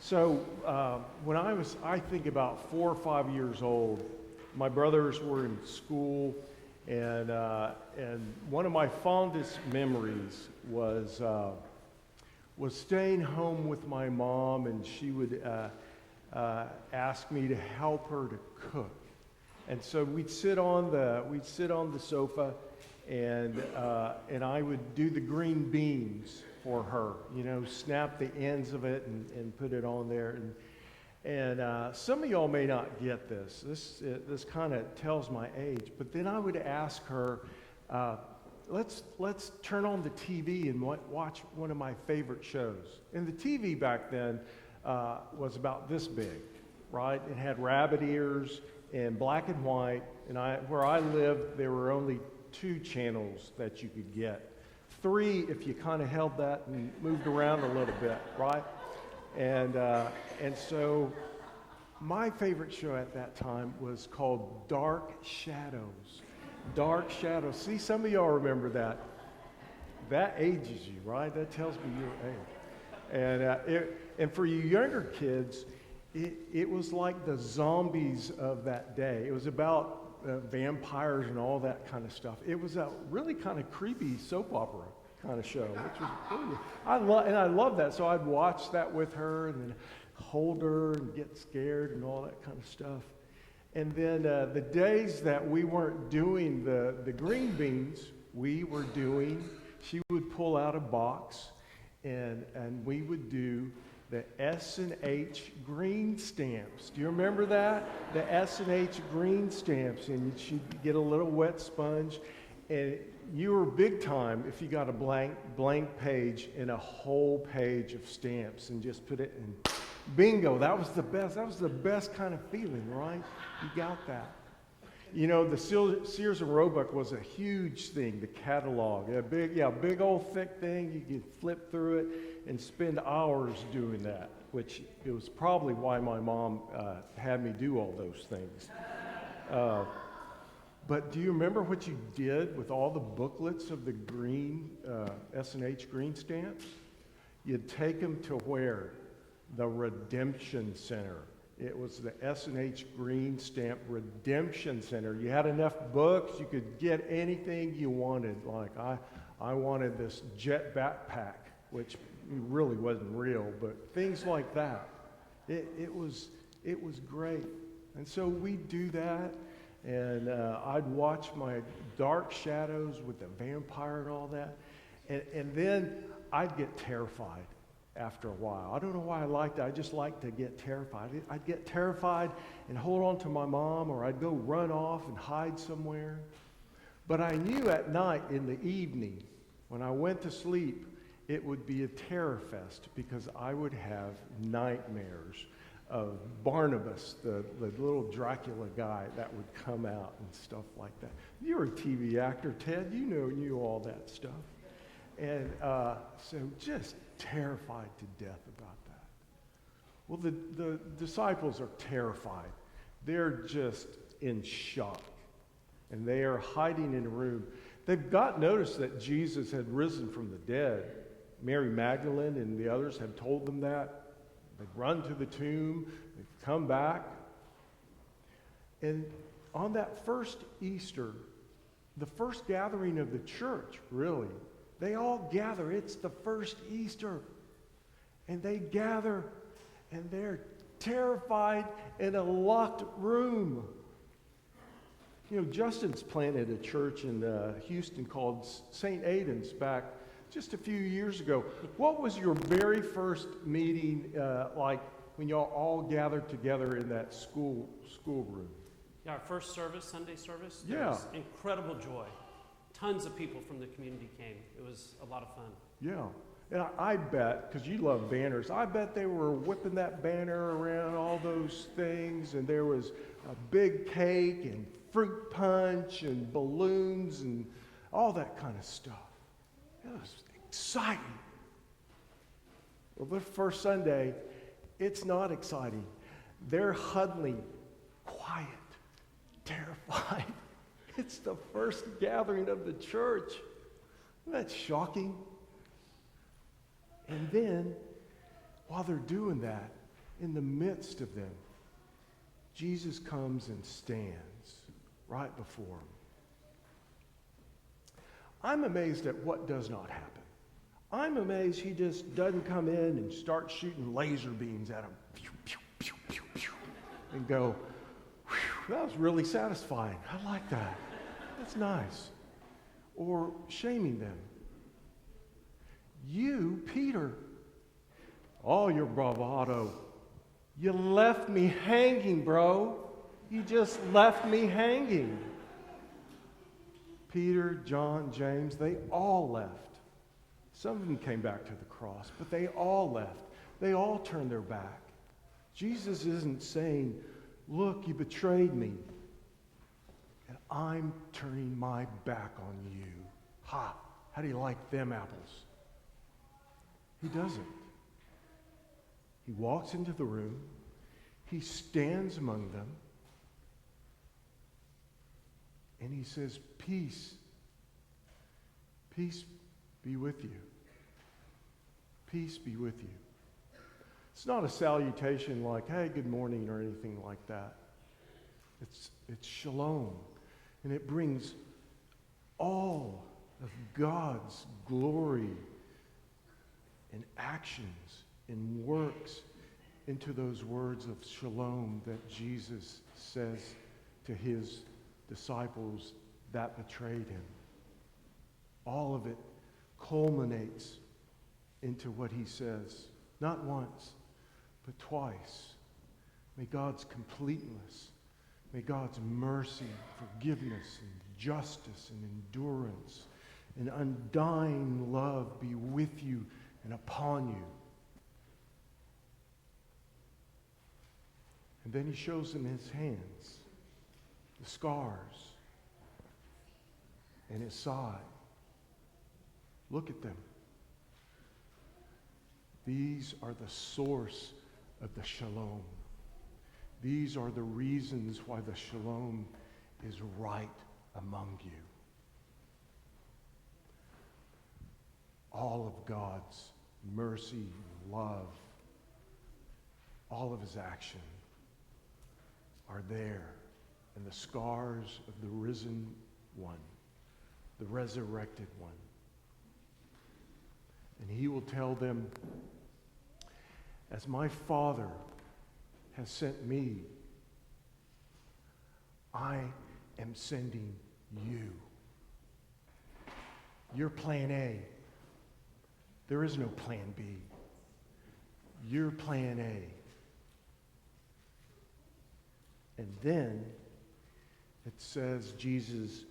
So when I think about 4 or 5 years old, my brothers were in school, and one of my fondest memories was staying home with my mom, and she would ask me to help her to cook. And so we'd sit on the sofa, and I would do the green beans for her, snap the ends of it and put it on there. And some of y'all may not get this. This kind of tells my age. But then I would ask her, let's turn on the TV and watch one of my favorite shows. And the TV back then was about this big, right? It had rabbit ears and black and white. And where I lived, there were only 2 channels that you could get. 3 if you kind of held that and moved around a little bit, right? And so my favorite show at that time was called Dark Shadows. Dark Shadows. See, some of y'all remember that. That ages you, right? That tells me your age. And for you younger kids, it was like the zombies of that day. It was about vampires and all that kind of stuff. It was a really kind of creepy soap opera kind of show, which was really, I love that. So I'd watch that with her and then hold her and get scared and all that kind of stuff. And then the days that we weren't doing the green beans, she would pull out a box and we would do the S&H green stamps. Do you remember that? The S&H green stamps. And she'd get a little wet sponge, and you were big time if you got a blank page and a whole page of stamps and just put it in. Bingo, that was the best. That was the best kind of feeling, right? You got that. The Sears and Roebuck was a huge thing, the catalog. A big old thick thing. You could flip through it and spend hours doing that, which it was probably why my mom had me do all those things. But do you remember what you did with all the booklets of the green S&H green stamps? You'd take them to where? The Redemption Center. It was the S&H Green Stamp Redemption Center. You had enough books, you could get anything you wanted. Like I wanted this jet backpack, which really wasn't real, but things like that. It was great. And so we'd do that, and I'd watch my Dark Shadows with the vampire and all that, and then I'd get terrified after a while. I don't know why I liked it. I just liked to get terrified. I'd get terrified and hold on to my mom, or I'd go run off and hide somewhere. But I knew at night, in the evening, when I went to sleep, it would be a terror fest, because I would have nightmares of Barnabas, the little Dracula guy that would come out and stuff like that. You were a TV actor, Ted. You knew all that stuff. And so just terrified to death about that. Well, the disciples are terrified. They're just in shock. And they are hiding in a room. They've got notice that Jesus had risen from the dead. Mary Magdalene and the others had told them that. They've run to the tomb. They've come back. And on that first Easter, the first gathering of the church, really, they all gather. It's the first Easter. And they gather, and they're terrified in a locked room. Justin's planted a church in Houston called St. Aidan's back just a few years ago. What was your very first meeting like when y'all all gathered together in that schoolroom? Yeah, our first service, Sunday service, Yeah. there was incredible joy. Tons of people from the community came. It was a lot of fun. Yeah. And I bet, because you love banners, I bet they were whipping that banner around, all those things, and there was a big cake and fruit punch and balloons and all that kind of stuff. It was exciting. Well, the first Sunday, it's not exciting. They're huddling, quiet, terrified. It's the first gathering of the church. That's shocking. And then, while they're doing that, in the midst of them, Jesus comes and stands right before them. I'm amazed at what does not happen. I'm amazed he just doesn't come in and start shooting laser beams at them. Pew, pew, pew, pew, pew, and go, "Whew, that was really satisfying. I like that. That's nice." Or shaming them. You, Peter, all your bravado. You left me hanging, bro. You just left me hanging. Peter, John, James, they all left. Some of them came back to the cross, but they all left. They all turned their back. Jesus isn't saying, "Look, you betrayed me, and I'm turning my back on you." Ha! How do you like them apples? He doesn't. He walks into the room. He stands among them. And he says, "Peace. Peace be with you. Peace be with you." It's not a salutation like, "Hey, good morning," or anything like that. It's shalom. And it brings all of God's glory and actions and works into those words of shalom that Jesus says to his disciples that betrayed him. All of it culminates into what he says, not once, but twice. May God's completeness, may God's mercy, forgiveness, and justice, and endurance, and undying love be with you and upon you. And then he shows them his hands, the scars, and his side. Look at them. These are the source of the shalom. These are the reasons why the shalom is right among you. All of God's mercy, love, all of his action are there in the scars of the risen one, the resurrected one. And he will tell them, "As my Father has sent me, I am sending you." You're plan A. There is no plan B. You're plan A. And then it says Jesus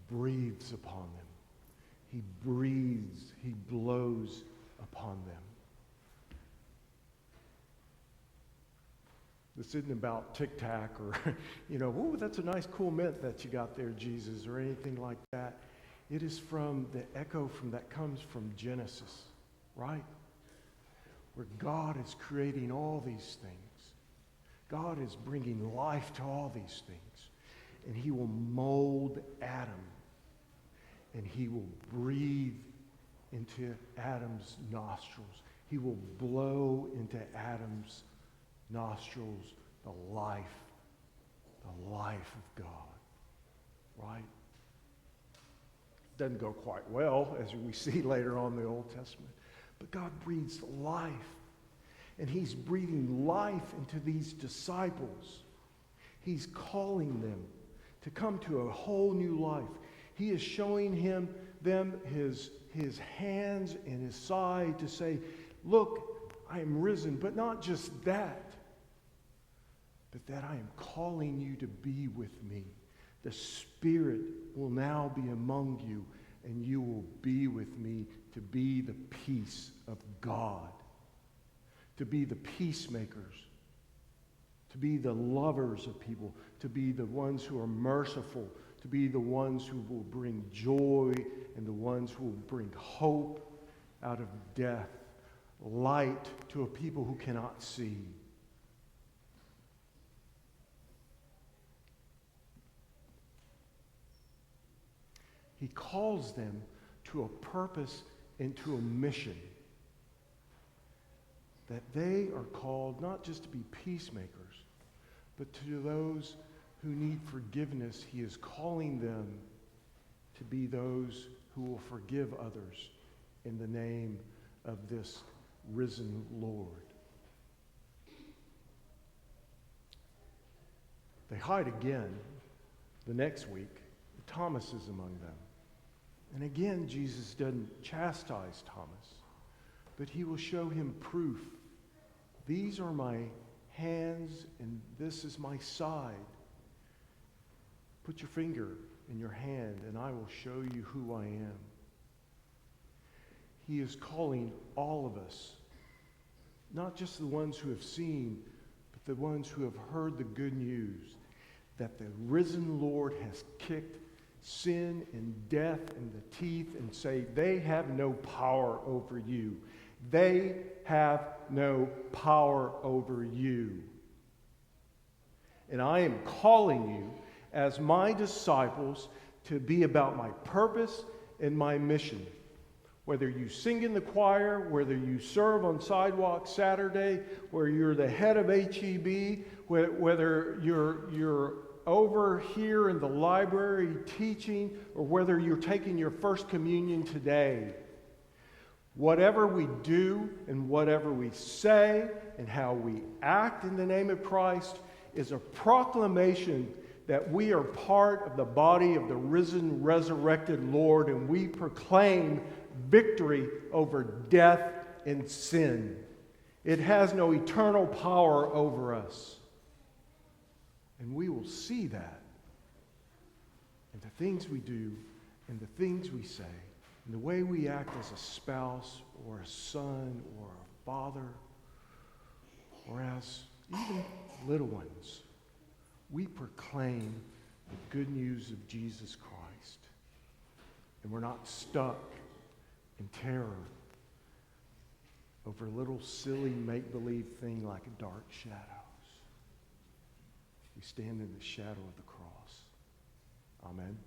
breathes upon them. He breathes, he blows upon them. This isn't about tic-tac or, "Oh, that's a nice cool mint that you got there, Jesus," or anything like that. It is from the echo that comes from Genesis, right? Where God is creating all these things. God is bringing life to all these things. And he will mold Adam. And he will breathe into Adam's nostrils. He will blow into Adam's nostrils the life of God. Right? Doesn't go quite well, as we see later on in the Old Testament. But God breathes life. And he's breathing life into these disciples. He's calling them to come to a whole new life. He is showing them his hands and his side to say, "Look, I am risen," but not just that, but that I am calling you to be with me. The Spirit will now be among you, and you will be with me to be the peace of God, to be the peacemakers, to be the lovers of people, to be the ones who are merciful, to be the ones who will bring joy and the ones who will bring hope out of death, light to a people who cannot see. He calls them to a purpose and to a mission that they are called not just to be peacemakers, but to those who need forgiveness. He is calling them to be those who will forgive others in the name of this risen Lord. They hide again the next week. Thomas is among them. And again, Jesus doesn't chastise Thomas, but he will show him proof. These are my hands and this is my side. Put your finger in your hand and I will show you who I am. He is calling all of us, not just the ones who have seen, but the ones who have heard the good news that the risen Lord has kicked sin and death in the teeth and say, they have no power over you. They have no power over you. And I am calling you as my disciples to be about my purpose and my mission. Whether you sing in the choir, whether you serve on Sidewalk Saturday, whether you're the head of HEB, whether you're over here in the library teaching, or whether you're taking your first communion today, whatever we do and whatever we say and how we act in the name of Christ is a proclamation that we are part of the body of the risen, resurrected Lord, and we proclaim victory over death and sin. It has no eternal power over us. And we will see that in the things we do, in the things we say, in the way we act as a spouse or a son or a father, or as even little ones. We proclaim the good news of Jesus Christ. And we're not stuck in terror over a little silly make-believe thing like dark shadows. We stand in the shadow of the cross. Amen.